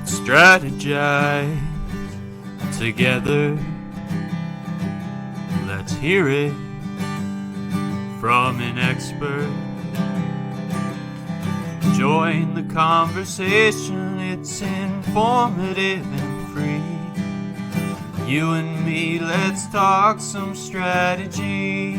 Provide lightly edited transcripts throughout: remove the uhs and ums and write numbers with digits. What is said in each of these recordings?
Let's strategize together. Let's hear it from an expert. Join the conversation, it's informative and free. You and me, let's talk some strategy.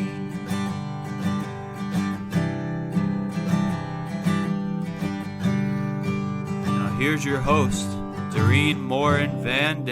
Now here's your host, Dorien Morin-van.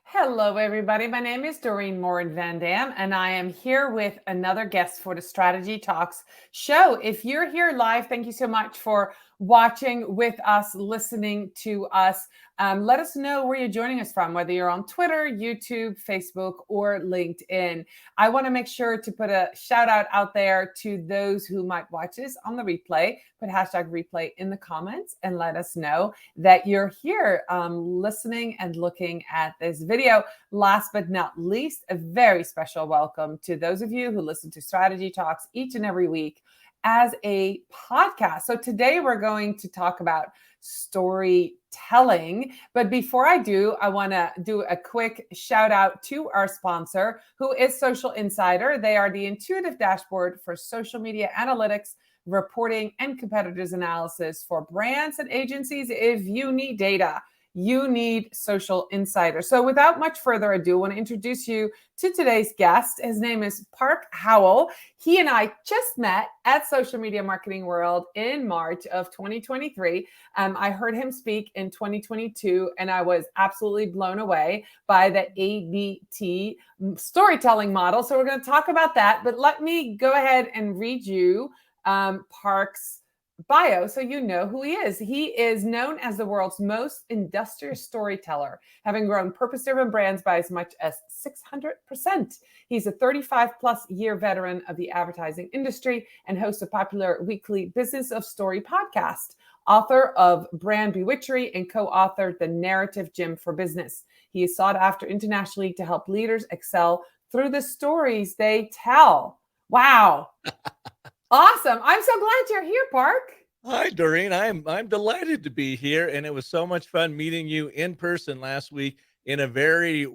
Hello, everybody. My name is Dorien Morin-van, and I am here with another guest for the Strategy Talks show. If you're here live, thank you so much for watching with us, listening to us. Let us know where you're joining us from, whether you're on Twitter, YouTube, Facebook, or LinkedIn. I want to make sure to put a shout out there to those who might watch this on the replay. Put hashtag replay in the comments and let us know that you're here listening and looking at this video. Last but not least, a very special welcome to those of you who listen to Strategy Talks each and every week as a podcast. So today we're going to talk about storytelling. But before I do, I want to do a quick shout out to our sponsor, who is Social Insider. They are the intuitive dashboard for social media analytics, reporting, and competitors analysis for brands and agencies. If you need data, you need Social Insider. So without much further ado, I want to introduce you to today's guest. His name is Park Howell. He and I just met at Social Media Marketing World in March of 2023. I heard him speak in 2022, and I was absolutely blown away by the ABT storytelling model. So we're going to talk about that, but let me go ahead and read you Park's bio so you know who he is. He is known as the world's most industrious storyteller, having grown purpose-driven brands by as much as 600%. He's a 35-plus year veteran of the advertising industry and hosts a popular weekly Business of Story podcast, author of Brand Bewitchery, and co-authored The Narrative Gym for Business. He is sought after internationally to help leaders excel through the stories they tell. Wow. Awesome. I'm so glad you're here, Park. Hi, Dorien. I'm delighted to be here, and it was so much fun meeting you in person last week in a very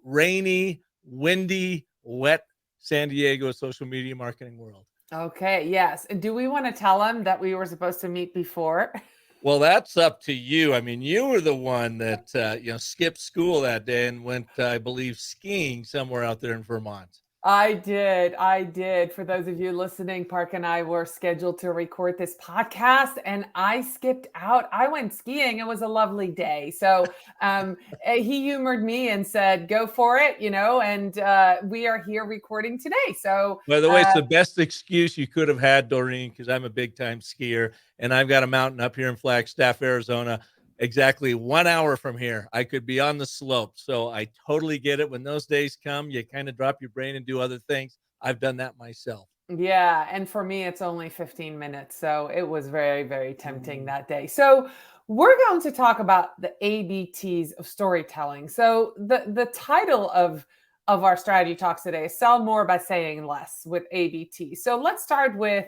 rainy, windy, wet San Diego social media marketing world. Okay, yes. And do we want to tell them that we were supposed to meet before? Well, that's up to you. I mean, you were the one that skipped school that day and went, I believe, skiing somewhere out there in Vermont. I did. For those of you listening, Park and I were scheduled to record this podcast and I skipped out. I went skiing. It was a lovely day. So he humored me and said, go for it, and we are here recording today. So by the way, it's the best excuse you could have had, Dorien, because I'm a big time skier and I've got a mountain up here in Flagstaff, Arizona. Exactly 1 hour from here, I could be on the slope. So I totally get it. When those days come, you kind of drop your brain and do other things. I've done that myself. Yeah. And for me, it's only 15 minutes. So it was very, very tempting that day. So we're going to talk about the ABTs of storytelling. So the title of our strategy talks today is Sell More by Saying Less with ABT. So let's start with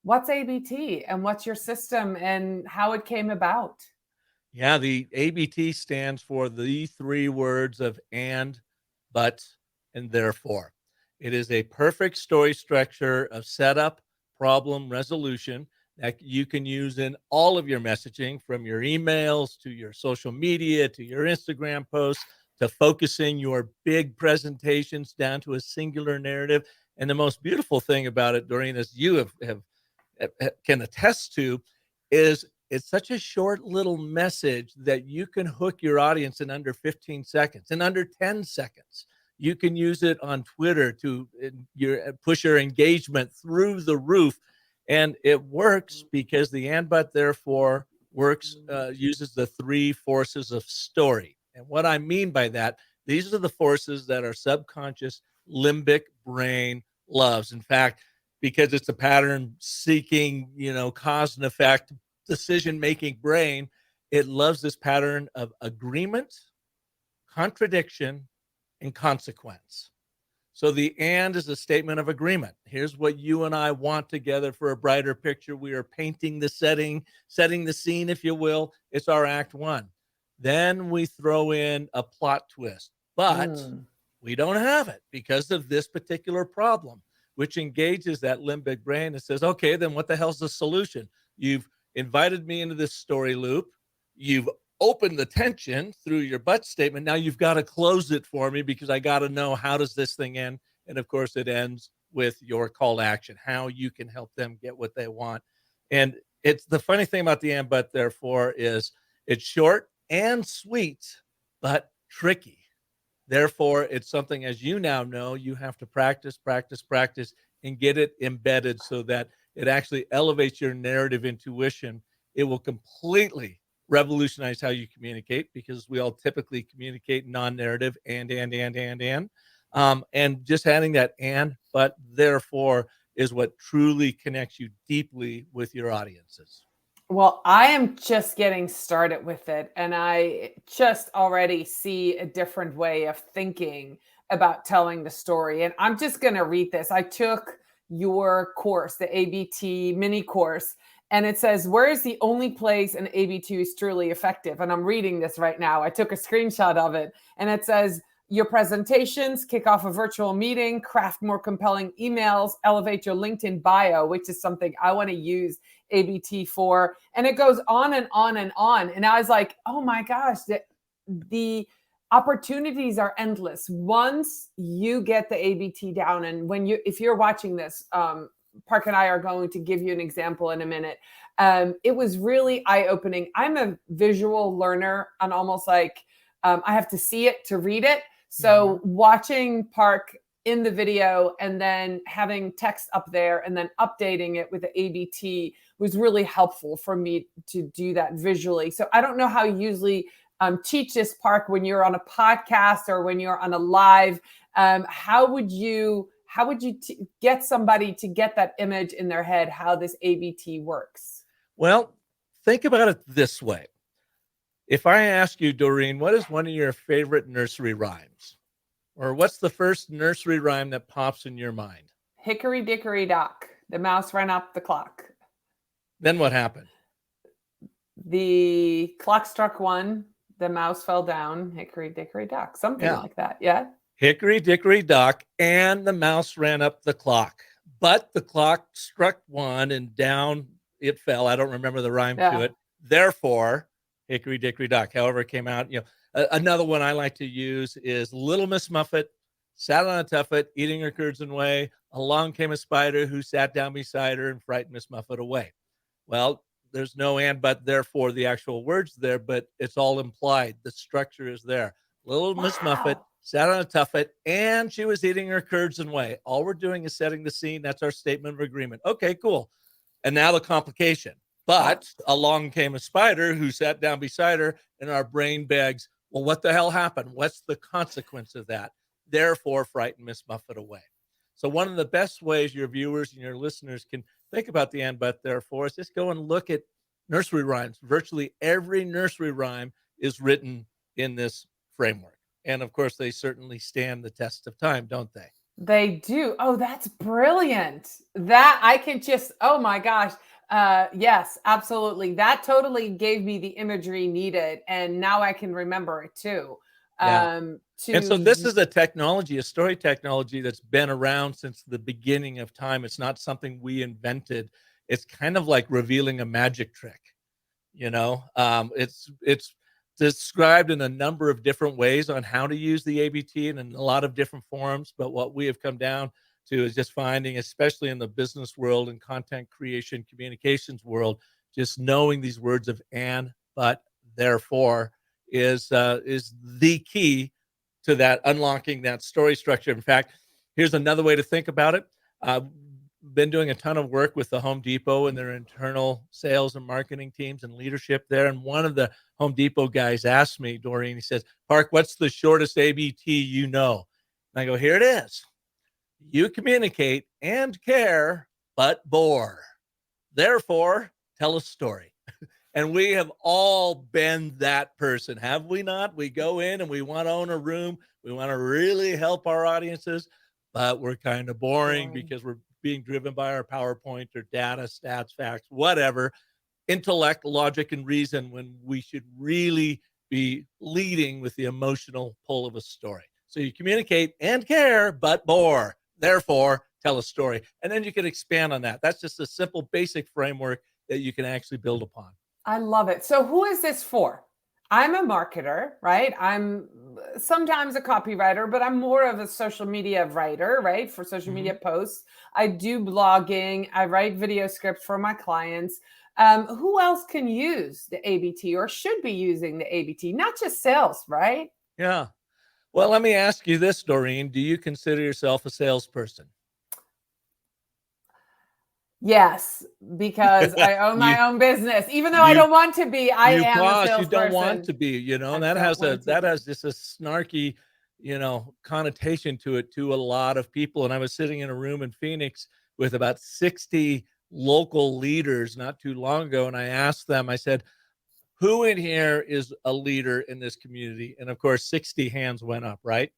what's ABT and what's your system and how it came about. Yeah, the ABT stands for the three words of and, but, and therefore. It is a perfect story structure of setup, problem, resolution that you can use in all of your messaging, from your emails to your social media to your Instagram posts to focusing your big presentations down to a singular narrative. And the most beautiful thing about it, Dorien, as you can attest to, is it's such a short little message that you can hook your audience in under 15 seconds, in under 10 seconds. You can use it on Twitter to push your engagement through the roof. And it works because the and, but, therefore works, uses the three forces of story. And what I mean by that, these are the forces that our subconscious limbic brain loves. In fact, because it's a pattern seeking, cause and effect, decision-making brain, it loves this pattern of agreement, contradiction, and consequence. So the and is a statement of agreement. Here's what you and I want together for a brighter picture. We are painting the setting the scene, if you will. It's our act one. Then we throw in a plot twist, but we don't have it because of this particular problem, which engages that limbic brain and says, okay, then what the hell's the solution? You've invited me into this story loop. You've opened the tension through your but statement. Now you've got to close it for me because I got to know, how does this thing end? And of course it ends with your call to action, how you can help them get what they want. And it's the funny thing about the and, but, therefore is it's short and sweet, but tricky. Therefore, it's something, as you now know, you have to practice, and get it embedded so that it actually elevates your narrative intuition. It will completely revolutionize how you communicate, because we all typically communicate non-narrative and just adding that and, but, therefore is what truly connects you deeply with your audiences. Well, I am just getting started with it, and I just already see a different way of thinking about telling the story. And I'm just going to read this. I took your course, the ABT mini course, and it says, where is the only place an ABT is truly effective? And I'm reading this right now. I took a screenshot of it, and it says, your presentations, kick off a virtual meeting, craft more compelling emails, elevate your LinkedIn bio, which is something I want to use ABT for. And it goes on and on and on. And I was like, oh my gosh, the opportunities are endless once you get the ABT down. And if you're watching this, Park and I are going to give you an example in a minute. It was really eye-opening. I'm a visual learner, and almost like I have to see it to read it. So watching Park in the video and then having text up there and then updating it with the ABT was really helpful for me to do that visually. So I don't know how you usually teach this, Park, when you're on a podcast or when you're on a live. How would you get somebody to get that image in their head, how this ABT works? Well, think about it this way. If I ask you, Dorien, what is one of your favorite nursery rhymes? Or what's the first nursery rhyme that pops in your mind? Hickory dickory dock, the mouse ran up the clock. Then what happened? The clock struck one, the mouse fell down, hickory dickory dock, something like that. Yeah. Hickory dickory dock, and the mouse ran up the clock. But the clock struck one and down it fell. I don't remember the rhyme to it. Therefore, hickory dickory dock. However it came out. Another one I like to use is Little Miss Muffet sat on a tuffet, eating her curds and whey. Along came a spider who sat down beside her and frightened Miss Muffet away. Well, there's no and, but, therefore the actual words there, but it's all implied. The structure is there. Little Miss Muffet sat on a tuffet, and she was eating her curds and whey. All we're doing is setting the scene. That's our statement of agreement. Okay, cool. And now the complication. But along came a spider who sat down beside her, and our brain begs, well, what the hell happened? What's the consequence of that? Therefore, frighten Miss Muffet away. So one of the best ways your viewers and your listeners can think about the and, but, therefore is just go and look at nursery rhymes. Virtually every nursery rhyme is written in this framework. And of course, they certainly stand the test of time, don't they? They do. Oh, that's brilliant. That I can just, oh my gosh. Yes, absolutely. That totally gave me the imagery needed. And now I can remember it too. And so this is a technology, a story technology that's been around since the beginning of time. It's not something we invented. It's kind of like revealing a magic trick. It's described in a number of different ways on how to use the ABT and in a lot of different forms. But what we have come down to is just finding, especially in the business world and content creation, communications world, just knowing these words of and, but, therefore is the key to that, unlocking that story structure. In fact, here's another way to think about it. Been doing a ton of work with the Home Depot and their internal sales and marketing teams and leadership there. And one of the Home Depot guys asked me, Dorien, he says, Park, what's the shortest ABT you know? And I go, here it is. You communicate and care, but bore. Therefore, tell a story. And we have all been that person, have we not? We go in and we want to own a room. We want to really help our audiences, but we're kind of boring Boring. because we're being driven by our PowerPoint or data, stats, facts, whatever, intellect, logic, and reason, when we should really be leading with the emotional pull of a story. So you communicate and care, but bore. Therefore, tell a story. And then you can expand on that. That's just a simple, basic framework that you can actually build upon. I love it. So who is this for? I'm a marketer, right? I'm sometimes a copywriter, but I'm more of a social media writer, right? For social media posts. I do blogging. I write video scripts for my clients. Who else can use the ABT or should be using the ABT? Not just sales, right? Yeah. Well, let me ask you this, Dorien. Do you consider yourself a salesperson? Yes, because I own my own business. Even though I don't want to be, I am a salesperson. You don't want to be, you know, and that has just a snarky, connotation to it to a lot of people. And I was sitting in a room in Phoenix with about 60 local leaders not too long ago. And I asked them, I said, who in here is a leader in this community? And of course, 60 hands went up, right?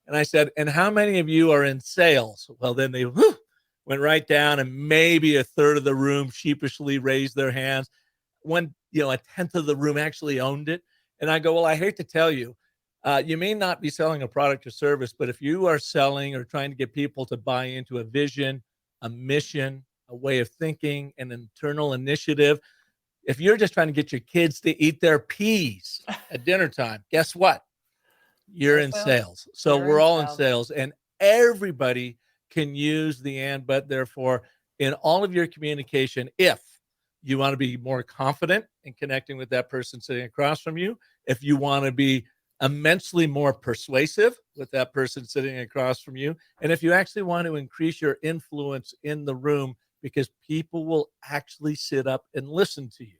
And I said, and how many of you are in sales? Well, then they went right down, and maybe a third of the room sheepishly raised their hands. When, a tenth of the room actually owned it. And I go, well, I hate to tell you, you may not be selling a product or service, but if you are selling or trying to get people to buy into a vision, a mission, a way of thinking, an internal initiative, if you're just trying to get your kids to eat their peas at dinner time, guess what? You're in sales. So we're all in sales, and everybody can use the and, but, therefore in all of your communication. If you want to be more confident in connecting with that person sitting across from you, if you want to be immensely more persuasive with that person sitting across from you, and if you actually want to increase your influence in the room, because people will actually sit up and listen to you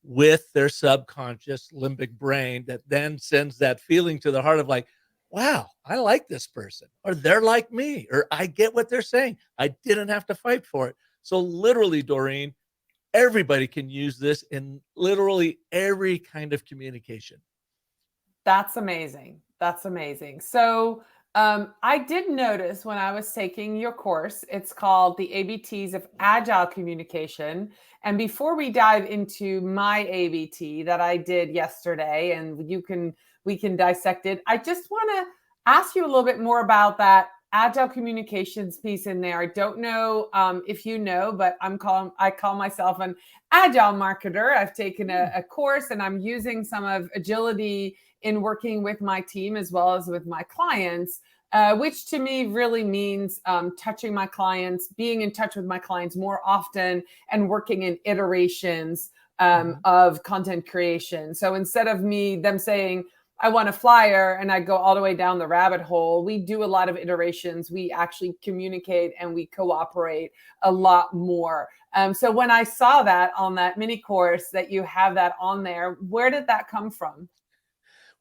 with their subconscious limbic brain that then sends that feeling to the heart of like, wow, I like this person, or they're like me, or I get what they're saying. I didn't have to fight for it. So literally, Dorien, everybody can use this in literally every kind of communication. That's amazing. That's amazing. So I did notice when I was taking your course, it's called the ABTs of Agile Communication. And before we dive into my ABT that I did yesterday, and we can dissect it, I just want to ask you a little bit more about that Agile communications piece in there. I don't know if you know, but I call myself an Agile marketer. I've taken a course, and I'm using some of agility in working with my team as well as with my clients, which to me really means touching my clients, being in touch with my clients more often, and working in iterations of content creation. So instead of them saying, I want a flyer, and I go all the way down the rabbit hole, we do a lot of iterations. We actually communicate and we cooperate a lot more. So when I saw that on that mini course that you have that on there, where did that come from?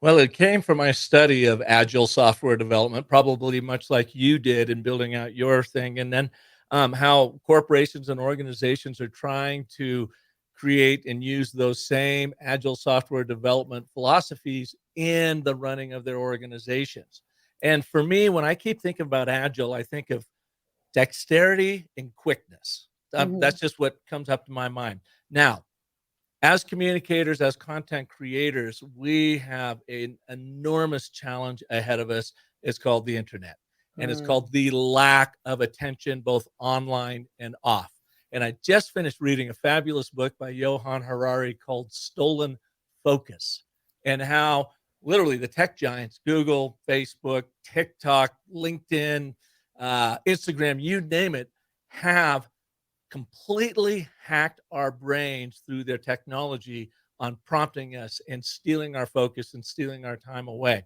Well, it came from my study of agile software development, probably much like you did in building out your thing. And then how corporations and organizations are trying to create and use those same agile software development philosophies in the running of their organizations. And for me, when I keep thinking about agile, I think of dexterity and quickness. That's just what comes up to my mind. Now, as communicators, as content creators, we have an enormous challenge ahead of us. It's called the internet, and it's called the lack of attention, both online and off. And I just finished reading a fabulous book by Johan Harari called Stolen Focus, and how literally the tech giants, Google, Facebook, TikTok, LinkedIn, Instagram, you name it, have completely hacked our brains through their technology on prompting us and stealing our focus and stealing our time away.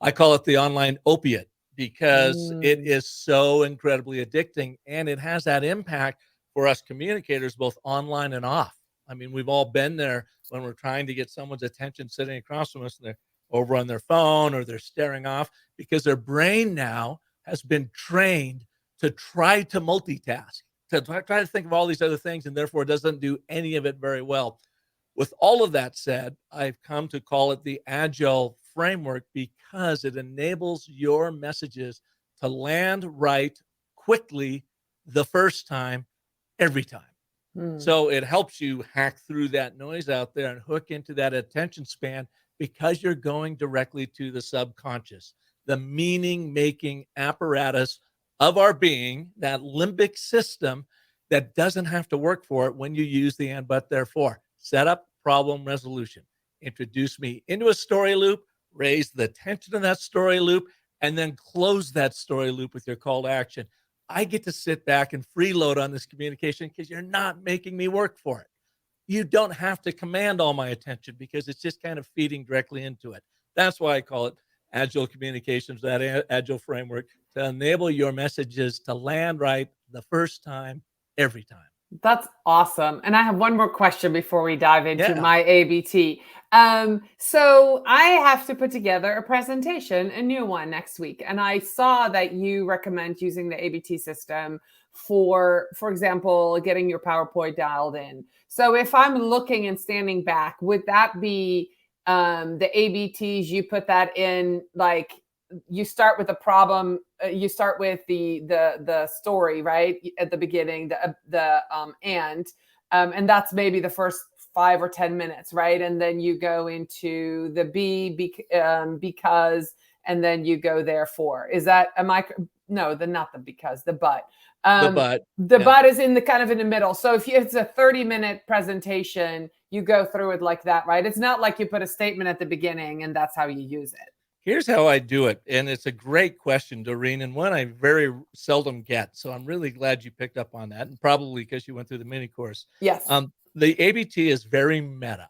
I call it the online opiate because it is so incredibly addicting, and it has that impact for us communicators, both online and off. I mean, we've all been there when we're trying to get someone's attention sitting across from us, and they're over on their phone or they're staring off because their brain now has been trained to try to multitask, to try to think of all these other things, and therefore doesn't do any of it very well. With all of that said, I've come to call it the Agile framework because it enables your messages to land right quickly the first time, every time. So it helps you hack through that noise out there and hook into that attention span because you're going directly to the subconscious, the meaning-making apparatus of our being, that limbic system that doesn't have to work for it when you use the and, but, therefore. Setup, problem, resolution. Introduce me into a story loop, raise the tension of that story loop, and then close that story loop with your call to action. I get to sit back and freeload on this communication because you're not making me work for it. You don't have to command all my attention because it's just kind of feeding directly into it. That's why I call it agile communications, that agile framework, to enable your messages to land right the first time, every time. That's awesome. And I have one more question before we dive into Yeah. my ABT. So I have to put together a presentation, a new one next week. And I saw that you recommend using the ABT system for example, getting your PowerPoint dialed in. So if I'm looking and standing back, would that be the ABTs? You put that in, like, you start with a problem, you start with the story right at the beginning, and that's maybe the first 5 or 10 minutes, right? And then you go into the because, and then you go therefore. Is that not the because, the but. The but is in the kind of in the middle. So if it's a 30-minute presentation, you go through it like that, right? It's not like you put a statement at the beginning and that's how you use it. Here's how I do it. And it's a great question, Doreen, and one I very seldom get. So I'm really glad you picked up on that, and probably because you went through the mini course. Yes. The ABT is very meta.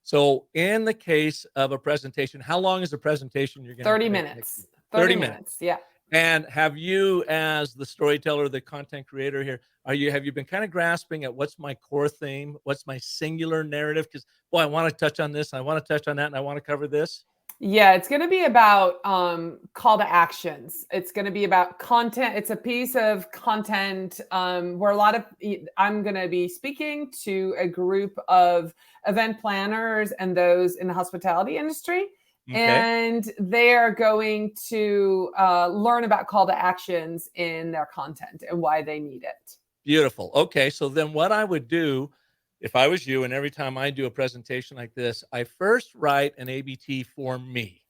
So in the case of a presentation, how long is the presentation you're going to 30 minutes. 30 minutes. Yeah. And have you, as the storyteller, the content creator here, have you been kind of grasping at what's my core theme? What's my singular narrative? Because, boy, I want to touch on this, I want to touch on that, and I want to cover this. Yeah, it's going to be about call to actions. It's going to be about content. It's a piece of content where I'm going to be speaking to a group of event planners and those in the hospitality industry. Okay. And they are going to learn about call to actions in their content and why they need it. Beautiful. Okay, so then what I would do if I was you, and every time I do a presentation like this, I first write an ABT for me.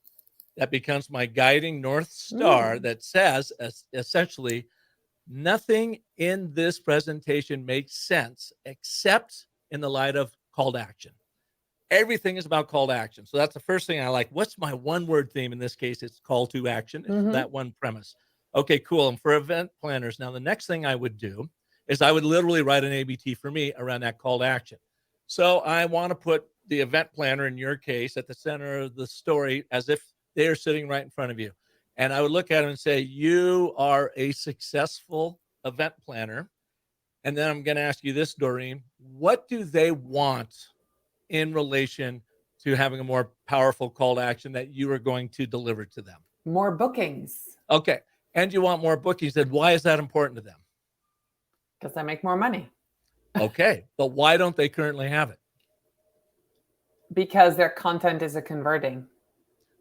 That becomes my guiding North Star that says, essentially, nothing in this presentation makes sense except in the light of call to action. Everything is about call to action. So that's the first thing I like. What's my one-word theme? In this case, it's call to action. It's that one premise. Okay, cool. And for event planners, now the next thing I would do is I would literally write an ABT for me around that call to action. So I want to put the event planner, in your case, at the center of the story as if they're sitting right in front of you. And I would look at them and say, you are a successful event planner. And then I'm going to ask you this, Doreen, what do they want in relation to having a more powerful call to action that you are going to deliver to them? More bookings. Okay. And you want more bookings. Then why is that important to them? Because they make more money. Okay. But why don't they currently have it? Because their content isn't converting.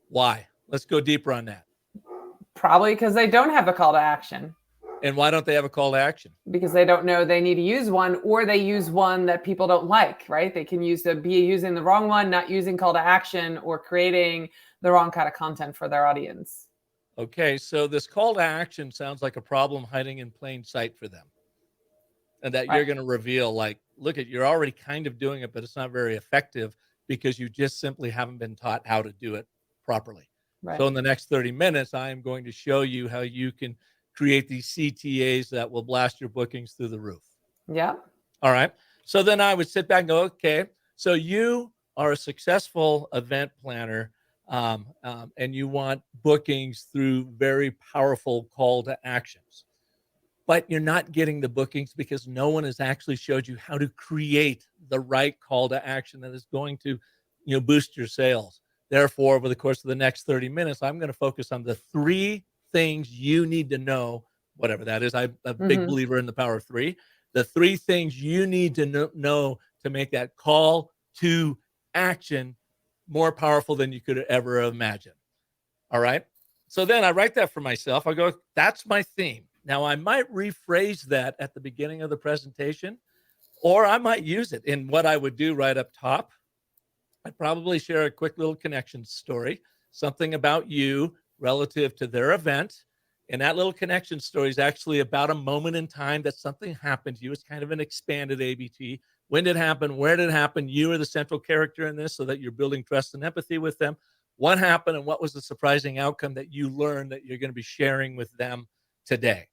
Why? Let's go deeper on that. Probably because they don't have a call to action. And why don't they have a call to action? Because they don't know they need to use one, or they use one that people don't like, right? They can be using the wrong one, not using call to action, or creating the wrong kind of content for their audience. Okay, so this call to action sounds like a problem hiding in plain sight for them. And that you're going to reveal, like, look, you're already kind of doing it, but it's not very effective because you just simply haven't been taught how to do it properly. Right. So in the next 30 minutes, I am going to show you how you can create these CTAs that will blast your bookings through the roof. Yeah. All right. So then I would sit back and go, okay, so you are a successful event planner, and you want bookings through very powerful call to actions. But you're not getting the bookings because no one has actually showed you how to create the right call to action that is going to, boost your sales. Therefore, over the course of the next 30 minutes, I'm going to focus on the 3 things you need to know, whatever that is. I'm a big believer in the power of 3. The 3 things you need to know to make that call to action more powerful than you could ever imagine. All right. So then I write that for myself. I go, that's my theme. Now I might rephrase that at the beginning of the presentation, or I might use it in what I would do right up top. I'd probably share a quick little connection story, something about you relative to their event. And that little connection story is actually about a moment in time that something happened to you. It's kind of an expanded ABT. When did it happen? Where did it happen? You are the central character in this so that you're building trust and empathy with them. What happened and what was the surprising outcome that you learned that you're going to be sharing with them today,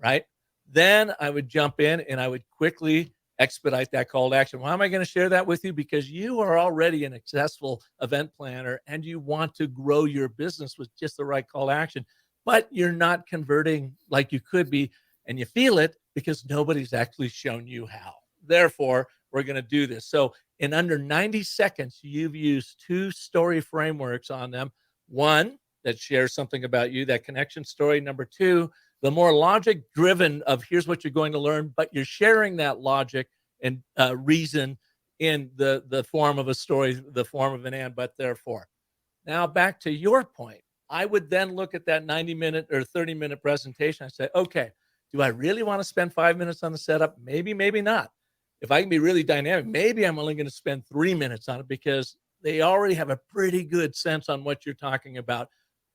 right? Then I would jump in and I would quickly expedite that call to action. Why am I going to share that with you? Because you are already an successful event planner and you want to grow your business with just the right call to action, but you're not converting like you could be, and you feel it because nobody's actually shown you how. Therefore, we're going to do this. So in under 90 seconds, you've used 2 story frameworks on them. One that shares something about you, that connection story. Number 2, the more logic driven of here's what you're going to learn, but you're sharing that logic and reason in the form of a story, the form of an and, but therefore. Now back to your point, I would then look at that 90-minute or 30-minute presentation. I say, okay, do I really want to spend 5 minutes on the setup? Maybe, maybe not. If I can be really dynamic, maybe I'm only going to spend 3 minutes on it because they already have a pretty good sense on what you're talking about.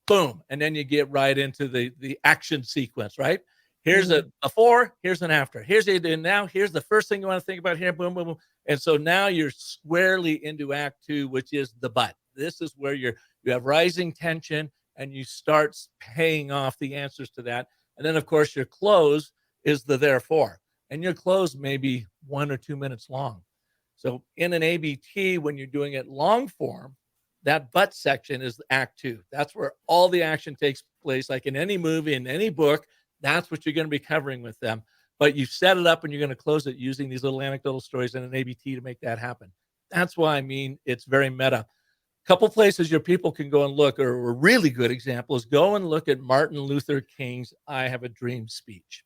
Boom. And then you get right into the action sequence, right? Here's a before, here's an after. Here's what you do now. Here's the first thing you want to think about here. Boom, boom, boom. And so now you're squarely into Act 2, which is the but. This is where you have rising tension and you start paying off the answers to that. And then, of course, your close is the therefore. And your close may be 1 or 2 minutes long. So in an ABT, when you're doing it long form, that but section is Act 2. That's where all the action takes place. Like in any movie, in any book, that's what you're going to be covering with them. But you set it up and you're going to close it using these little anecdotal stories in an ABT to make that happen. That's why I mean it's very meta. Couple places your people can go and look, or a really good example is go and look at Martin Luther King's I Have a Dream speech.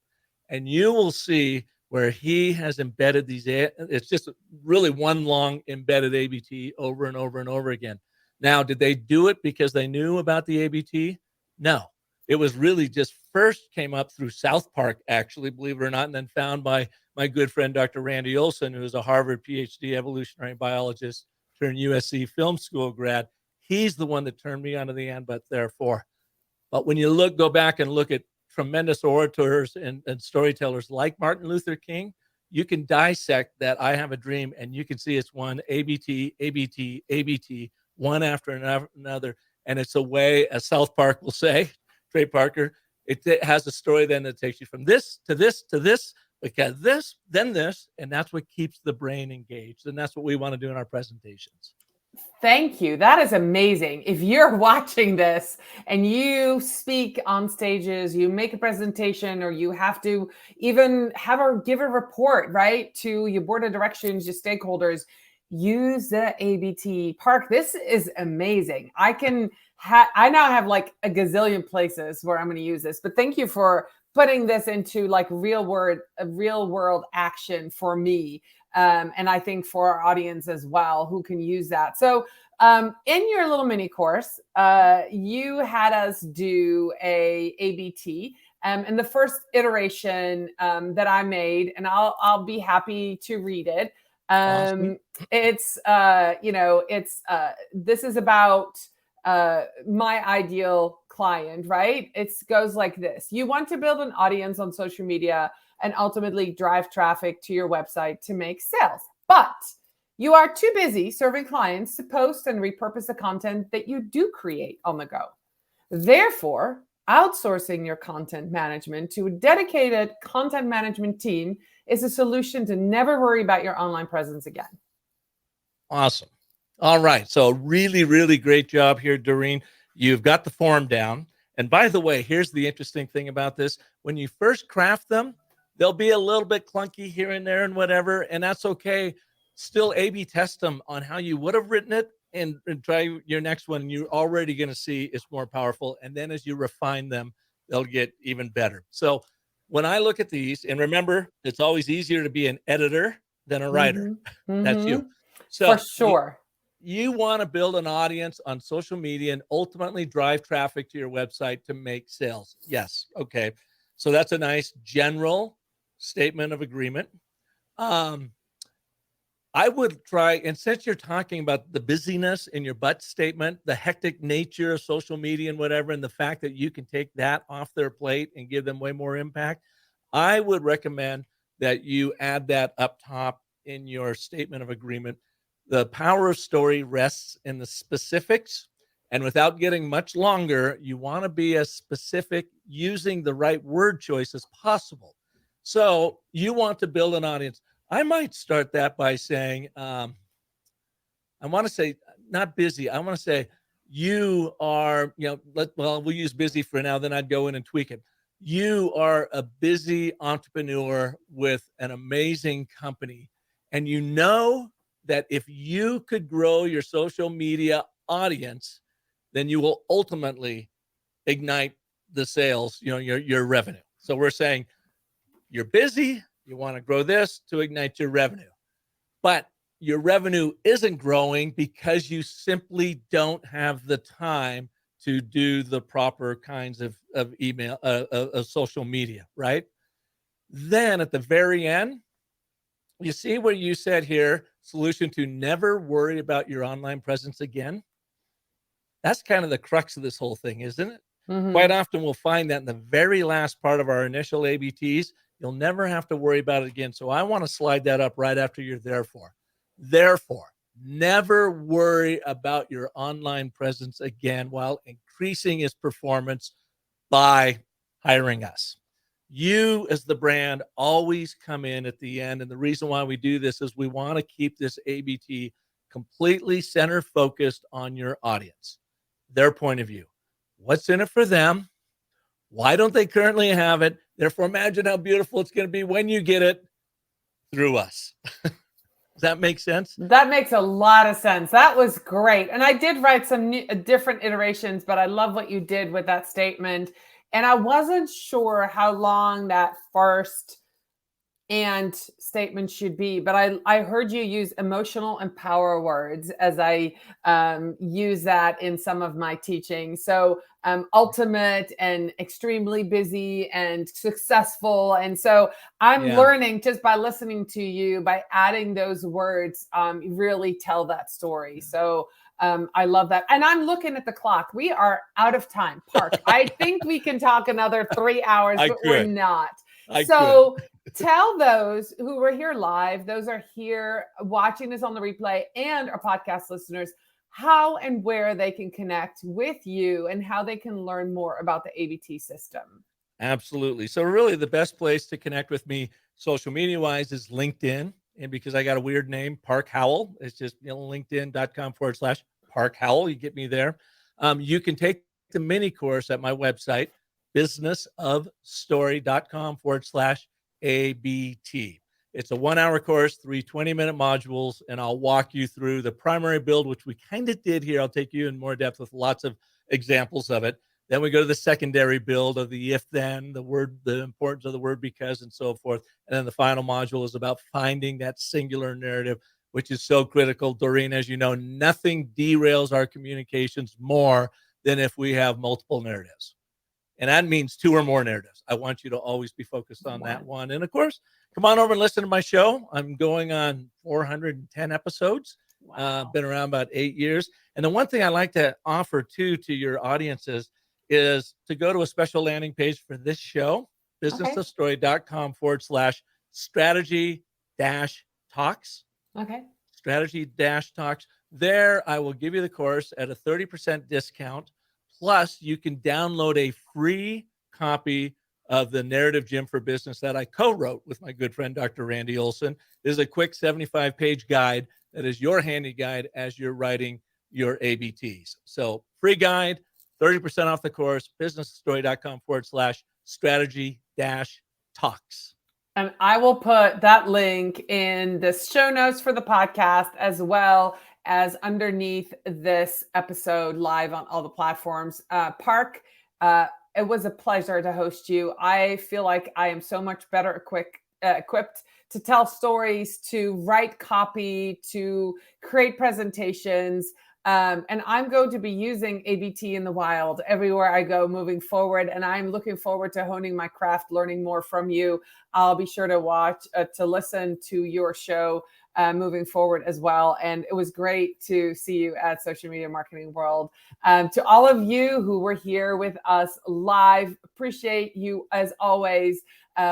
And you will see where he has embedded these, it's just really one long embedded ABT over and over and over again. Now, did they do it because they knew about the ABT? No. It was really just first came up through South Park, actually, believe it or not, and then found by my good friend, Dr. Randy Olson, who is a Harvard PhD evolutionary biologist turned USC film school grad. He's the one that turned me onto the and, but therefore. But when you go back and look at tremendous orators and storytellers like Martin Luther King, you can dissect that I Have a Dream, and you can see it's one ABT, ABT, ABT, one after another. And it's a way, as South Park will say, Trey Parker, it has a story then that takes you from this to this to this, because this, then this, and that's what keeps the brain engaged. And that's what we want to do in our presentations. Thank you. That is amazing. If you're watching this and you speak on stages, you make a presentation, or you have to even give a report, right, to your board of directors, your stakeholders, use the ABT. Park, this is amazing. I now have like a gazillion places where I'm going to use this, but thank you for putting this into like real world action for me. And I think for our audience as well, who can use that. So in your little mini course, you had us do a ABT. And the first iteration that I made, and I'll be happy to read it. Awesome. It's this is about my ideal client, right? It goes like this. You want to build an audience on social media and ultimately drive traffic to your website to make sales. But you are too busy serving clients to post and repurpose the content that you do create on the go. Therefore, outsourcing your content management to a dedicated content management team is a solution to never worry about your online presence again. Awesome. All right. So really, really great job here, Dorien. You've got the form down. And by the way, here's the interesting thing about this. When you first craft them, they'll be a little bit clunky here and there and whatever, and that's okay. Still A/B test them on how you would have written it and try your next one. You're already going to see it's more powerful. And then as you refine them, they'll get even better. So when I look at these, and remember, it's always easier to be an editor than a writer. Mm-hmm. That's you. So for sure. you want to build an audience on social media and ultimately drive traffic to your website to make sales. Yes. Okay. So that's a nice general statement of agreement. I would try, and since you're talking about the busyness in your but statement, the hectic nature of social media and whatever, and the fact that you can take that off their plate and give them way more impact, I would recommend that you add that up top in your statement of agreement. The power of story rests in the specifics, and without getting much longer, you want to be as specific using the right word choice as possible. So you want to build an audience. I might start that by saying, I want to say not busy. I want to say you are, we'll use busy for now. Then I'd go in and tweak it. You are a busy entrepreneur with an amazing company. And you know that if you could grow your social media audience, then you will ultimately ignite the sales, your revenue. So we're saying you're busy. You want to grow this to ignite your revenue, but your revenue isn't growing because you simply don't have the time to do the proper kinds of email, of social media, right? Then at the very end, you see where you said here, solution to never worry about your online presence again. That's kind of the crux of this whole thing, isn't it? Mm-hmm. Quite often we'll find that in the very last part of our initial ABTs, you'll never have to worry about it again. So I want to slide that up right after you're therefore. Therefore, never worry about your online presence again while increasing its performance by hiring us. You as the brand always come in at the end. And the reason why we do this is we want to keep this ABT completely center focused on your audience, their point of view. What's in it for them? Why don't they currently have it? Therefore, imagine how beautiful it's going to be when you get it through us. Does that make sense? That makes a lot of sense. That was great. And I did write some different iterations, but I love what you did with that statement. And I wasn't sure how long that first and statement should be, but I heard you use emotional and power words as I use that in some of my teaching. So ultimate and extremely busy and successful. And so I'm learning just by listening to you, by adding those words, really tell that story. So I love that. And I'm looking at the clock. We are out of time, Park. I think we can talk another 3 hours, but we're not. So tell those who were here live, those are here watching this on the replay, and our podcast listeners, how and where they can connect with you and how they can learn more about the ABT system. Absolutely. So really the best place to connect with me social media wise is LinkedIn. And because I got a weird name, Park Howell, it's just linkedin.com/Park Howell. You get me there. You can take the mini course at my website, businessofstory.com/ABT. It's a 1-hour course, 3 20-minute modules, and I'll walk you through the primary build, which we kind of did here. I'll take you in more depth with lots of examples of it. Then we go to the secondary build of the if then, the word, the importance of the word because, and so forth. And then the final module is about finding that singular narrative, which is so critical. Dorien, as you know, nothing derails our communications more than if we have multiple narratives. And that means 2 or more narratives. I want you to always be focused on that one. And of course, come on over and listen to my show. I'm going on 410 episodes. Been around about 8 years. And the one thing I like to offer to your audiences is to go to a special landing page for this show, businessofstory.com/strategy-talks. Okay. Strategy-talks. There, I will give you the course at a 30% discount. Plus, you can download a free copy of the Narrative Gym for Business that I co-wrote with my good friend, Dr. Randy Olson. This is a quick 75-page guide that is your handy guide as you're writing your ABTs. So free guide, 30% off the course, businessstory.com/strategy-talks. And I will put that link in the show notes for the podcast, as well as underneath this episode live on all the platforms. Park, it was a pleasure to host you. I feel like I am so much better equipped to tell stories, to write copy, to create presentations. And I'm going to be using ABT in the wild everywhere I go moving forward. And I'm looking forward to honing my craft, learning more from you. I'll be sure to listen to your show moving forward as well. And it was great to see you at Social Media Marketing World. To all of you who were here with us live, appreciate you as always,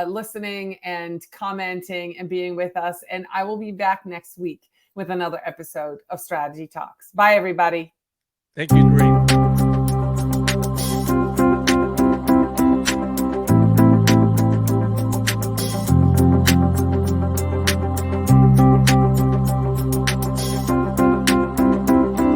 listening and commenting and being with us. And I will be back next week with another episode of Strategy Talks. Bye, everybody. Thank you, Dorien.